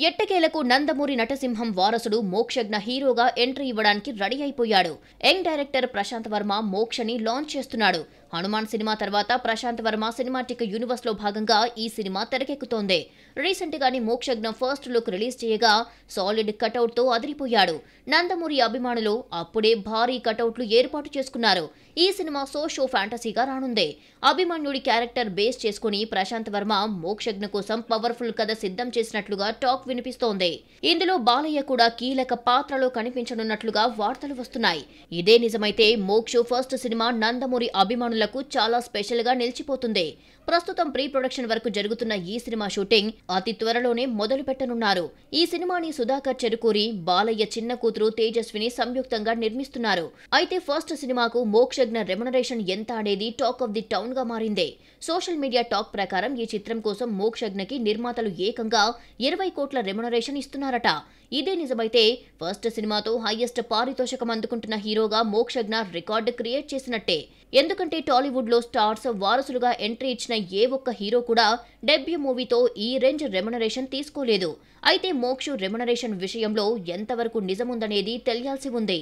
ఎట్టకేలకు నందమూరి నటసింహం వారసుడు మోక్షజ్ఞ హీరోగా ఎంట్రీ ఇవ్వడానికి రెడీ అయిపోయాడు. యంగ్ డైరెక్టర్ ప్రశాంత్ వర్మ మోక్షని లాంచ్ చేస్తున్నాడు. హనుమాన్ సినిమా తర్వాత ప్రశాంత్ వర్మ సినిమాటిక్ యూనివర్స్ లో భాగంగా ఈ సినిమా తెరకెక్కుతోంది. రీసెంట్ గానే మోక్షజ్ఞ ఫస్ట్ లుక్ రిలీజ్ చేయగా సాలిడ్ కటౌట్ తో అదిరిపోయాడు. నందమూరి అభిమానులు అప్పుడే భారీ కటౌట్లు ఏర్పాటు చేసుకున్నారు. ఈ సినిమా షో ఫ్యాంటసీగా రానుంది. అభిమన్యుడి క్యారెక్టర్ బేస్ చేసుకుని ప్రశాంత్ వర్మ మోక్షజ్ఞ కోసం పవర్ఫుల్ కథ సిద్ధం చేసినట్లుగా టాక్ వినిపిస్తోంది. ఇందులో బాలయ్య కూడా కీలక పాత్రలో కనిపించనున్నట్లుగా వార్తలు వస్తున్నాయి. ఇదే నిజమైతే మోక్ష ఫస్ట్ సినిమా నందమూరి అభిమానులకు చాలా స్పెషల్ గా నిలిచిపోతుంది. ప్రస్తుతం ప్రీ ప్రొడక్షన్ వరకు జరుగుతున్న ఈ సినిమా షూటింగ్ అతి త్వరలోనే మొదలు పెట్టనున్నారు. ఈ సినిమాని సుధాకర్ చెరుకూరి, బాలయ్య చిన్న కూతురు తేజస్విని సంయుక్తంగా నిర్మిస్తున్నారు. అయితే ఫస్ట్ సినిమాకు మోక్షజ్ఞ రెమ్యునరేషన్ ఎంత అనేది టాక్ ఆఫ్ ది టౌన్ గా మారింది. సోషల్ మీడియా టాక్ ప్రకారం ఈ చిత్రం కోసం మోక్షజ్ఞకి నిర్మాతలు ఏకంగా 20 కోట్ల రెమ్యునరేషన్ ఇస్తున్నారట. ఇదే నిజమైతే ఫస్ట్ సినిమాతో హైయెస్ట్ పారితోషికం అందుకుంటున్న హీరోగా మోక్షజ్ఞ రికార్డు క్రియేట్ చేసినట్టే. ఎందుకంటే టాలీవుడ్ లో స్టార్స్ వారసులుగా ఎంట్రీ ఇచ్చిన ఏ ఒక్క హీరో కూడా డెబ్యూ మూవీతో ఈ రేంజ్ రెమ్యునరేషన్ తీసుకోలేదు. అయితే మోక్ష రెమ్యునరేషన్ విషయంలో ఎంతవరకు నిజముందనేది తెలియాల్సి ఉంది.